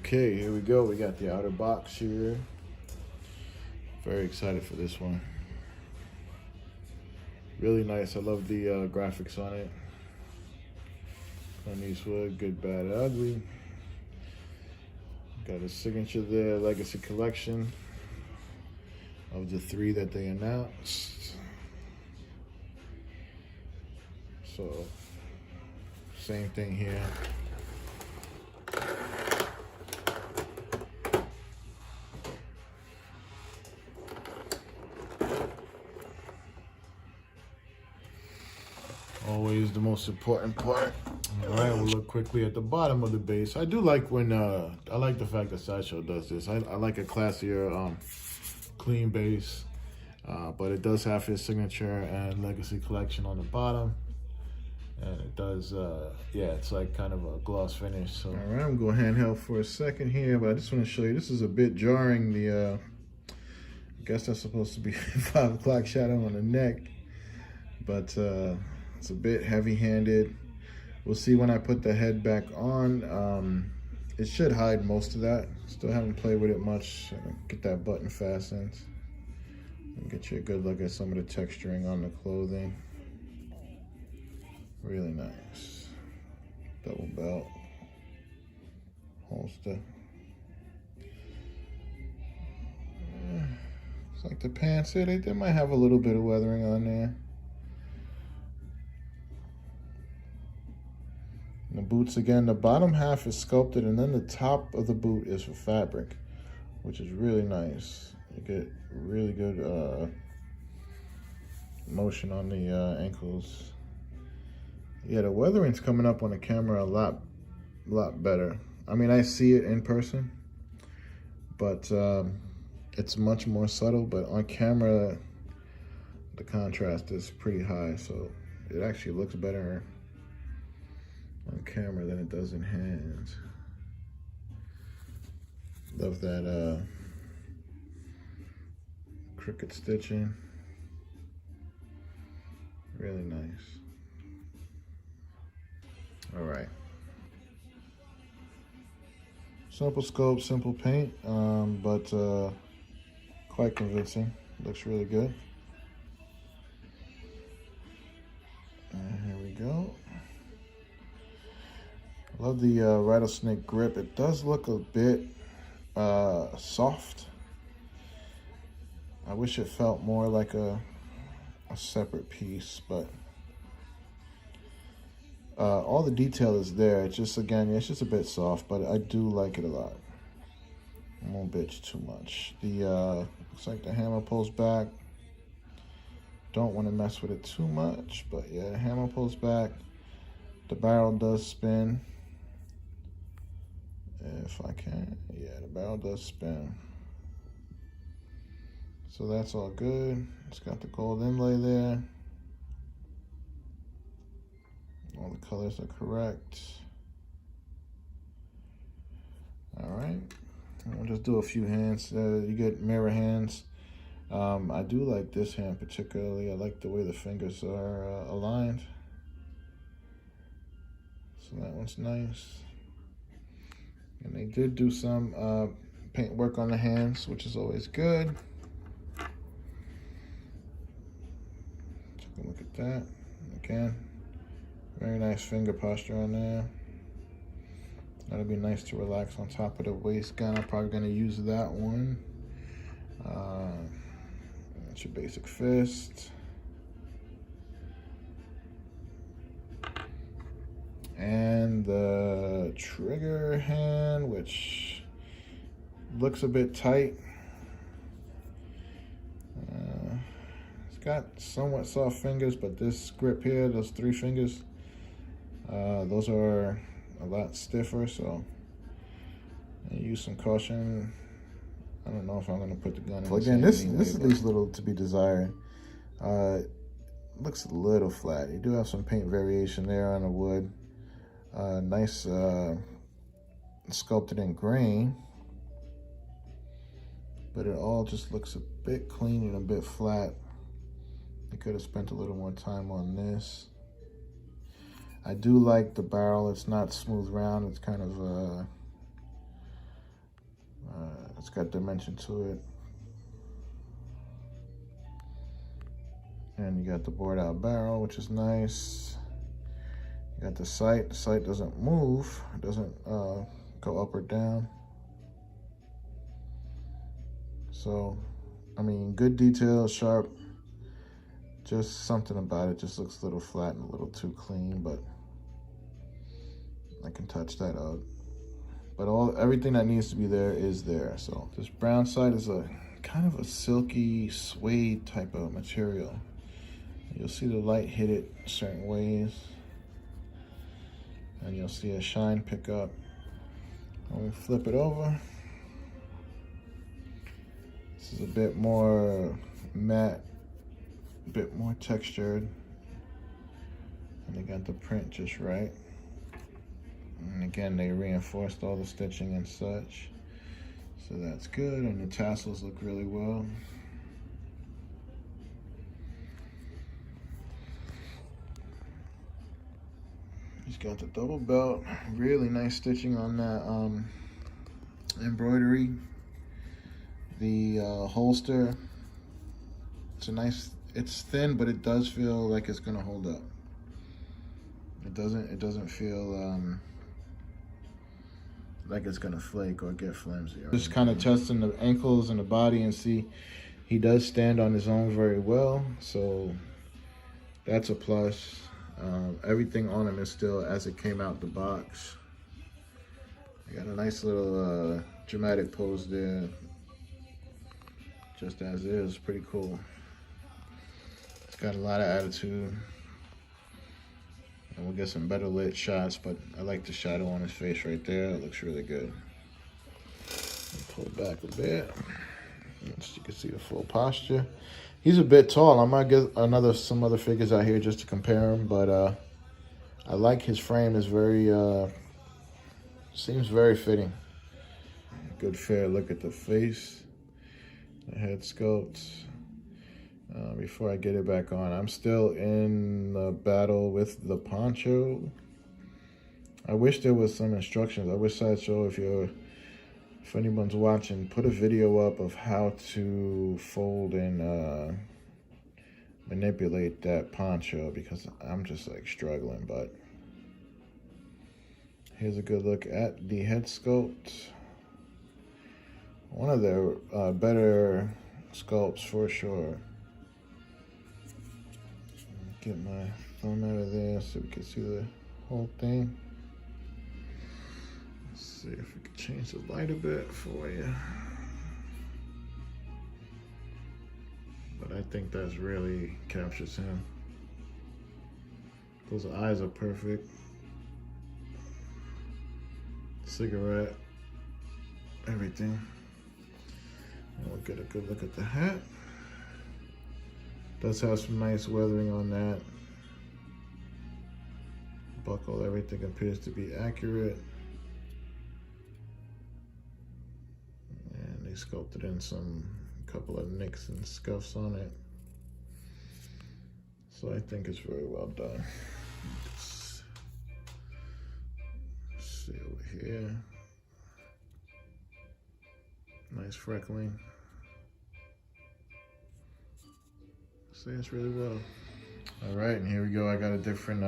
Okay, here we go. We got the outer box here. Very excited for this one. Really nice. I love the graphics on it. Clint Eastwood, Good, Bad, Ugly. Got a signature there, Legacy Collection of the 3 that they announced. So, same thing here. Always the most important part. All right, we'll look quickly at the bottom of the base. I do like when, I like the fact that Sideshow does this. I like a classier, clean base, but it does have his signature and Legacy Collection on the bottom. And it does, yeah, it's like kind of a gloss finish. So, all right, I'm going handheld for a second here, but I just want to show you, this is a bit jarring. I guess that's supposed to be 5 o'clock shadow on the neck, but it's a bit heavy-handed. We'll see when I put the head back on. It should hide most of that. Still haven't played with it much. Get that button fastened. And get you a good look at some of the texturing on the clothing. Really nice. Double belt. Holster. It's like the pants here, they might have a little bit of weathering on there. And the boots, again, the bottom half is sculpted, and then the top of the boot is for fabric, which is really nice. You get really good motion on the ankles. Yeah, the weathering's coming up on the camera a lot better. I mean, I see it in person, but it's much more subtle. But on camera, the contrast is pretty high, so it actually looks better on camera than it does in hands. Love that crooked stitching. Really nice. All right. Simple sculpt, simple paint, but quite convincing. Looks really good. And here we go. Love the rattlesnake grip. It does look a bit soft. I wish it felt more like a separate piece, but all the detail is there. It's just, again, it's just a bit soft, but I do like it a lot. I won't bitch too much. The looks like the hammer pulls back. Don't want to mess with it too much, but yeah, the hammer pulls back. The barrel does spin. If I can, yeah, the barrel does spin. So that's all good. It's got the gold inlay there. All the colors are correct. All right, we'll just do a few hands. You get mirror hands. I do like this hand particularly. I like the way the fingers are aligned. So that one's nice. And they did do some paint work on the hands, which is always good. Take a look at that. Again, very nice finger posture on there. That'll be nice to relax on top of the waist gun. I'm probably gonna use that one. That's your basic fist. And the trigger hand, which looks a bit tight. It's got somewhat soft fingers, but this grip here, those 3 fingers, those are a lot stiffer, so use some caution. I don't know if I'm gonna put the gun in. Well, again, this leaves a little to be desired. Looks a little flat. You do have some paint variation there on the wood. Nice sculpted in grain, but it all just looks a bit clean and a bit flat. They could have spent a little more time on this. I do like the barrel. It's not smooth round. It's kind of It's got dimension to it. And you got the bored out barrel, which is nice. You got the sight. The sight doesn't move. It doesn't go up or down. So, I mean, good detail, sharp. Just something about it just looks a little flat and a little too clean, but I can touch that out. But everything that needs to be there is there. So this brown side is a kind of a silky suede type of material. You'll see the light hit it certain ways, and you'll see a shine pick up. When we flip it over, this is a bit more matte, a bit more textured, and they got the print just right. And again, they reinforced all the stitching and such, so that's good. And the tassels look really well. He's got the double belt, really nice stitching on that embroidery. The holster, it's thin, but it does feel like it's gonna hold up. It doesn't feel like it's gonna flake or get flimsy. Just kind of testing the ankles and the body and see he does stand on his own very well, so that's a plus. Everything on him is still as it came out the box. I got a nice little dramatic pose there, just as is. Pretty cool. It's got a lot of attitude, and we'll get some better lit shots, but I like the shadow on his face right there. It looks really good. Pull it back a bit so you can see the full posture. He's a bit tall. I might get some other figures out here just to compare him, but I like his frame. Is very seems very fitting. Good fair look at the face, the head sculpt. Before I get it back on, I'm still in the battle with the poncho. I wish there was some instructions. I wish Sideshow, if anyone's watching, put a video up of how to fold and manipulate that poncho, because I'm just like struggling. But here's a good look at the head sculpt. One of their better sculpts for sure. Get my thumb out of there so we can see the whole thing. See if we can change the light a bit for you. But I think that's really captures him. Those eyes are perfect. Cigarette, everything. And we'll get a good look at the hat. Does have some nice weathering on that. Buckle, everything appears to be accurate. And they sculpted in a couple of nicks and scuffs on it. So I think it's very well done. Let's see over here. Nice freckling. See, it's really well. All right, and here we go. I got a different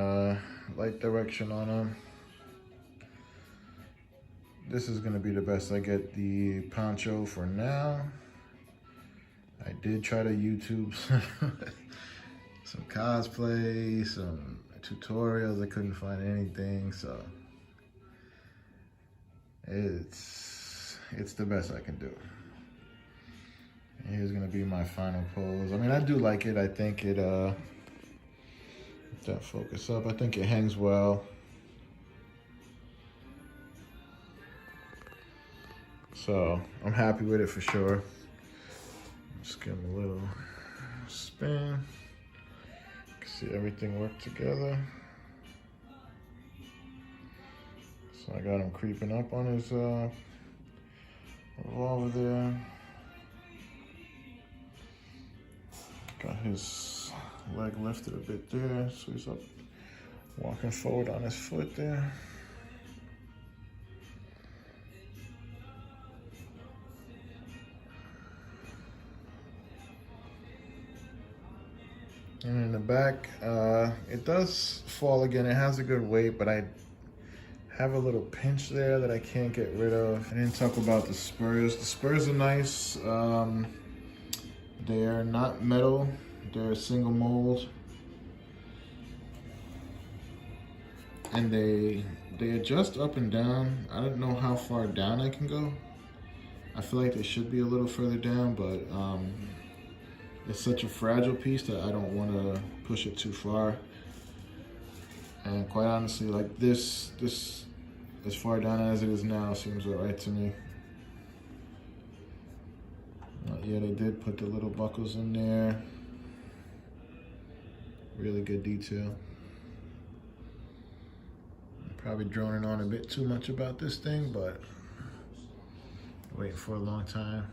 light direction on them. This is gonna be the best I get the poncho for now. I did try to YouTube some cosplay, some tutorials. I couldn't find anything, so it's the best I can do. And here's gonna be my final pose. I mean, I do like it. I think it, that focus up. I think it hangs well. So I'm happy with it for sure. Just give him a little spin. You can see everything work together. So I got him creeping up on his revolver there. Got his leg lifted a bit there, so he's up, walking forward on his foot there. And in the back, it does fall again. It has a good weight, but I have a little pinch there that I can't get rid of. I didn't talk about the spurs. The spurs are nice. They're not metal. They're single mold. And they adjust up and down. I don't know how far down I can go. I feel like they should be a little further down, but it's such a fragile piece that I don't want to push it too far. And quite honestly, like this as far down as it is now seems alright to me. Yeah, they did put the little buckles in there. Really good detail. I'm probably droning on a bit too much about this thing, but waiting for a long time.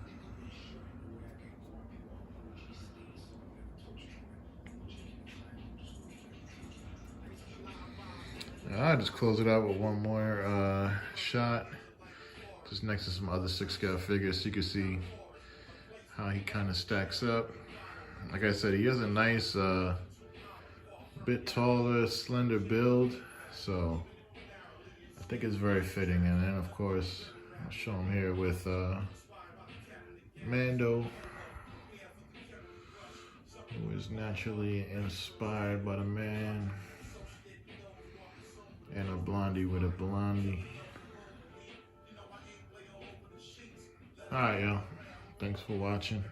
I'll just close it out with one more shot, just next to some other 6 scale figures so you can see how he kind of stacks up. Like I said, he has a nice, bit taller, slender build, so I think it's very fitting. And then of course, I'll show him here with Mando, who is naturally inspired by the man, and a blondie with a blondie. All right, y'all. Thanks for watching.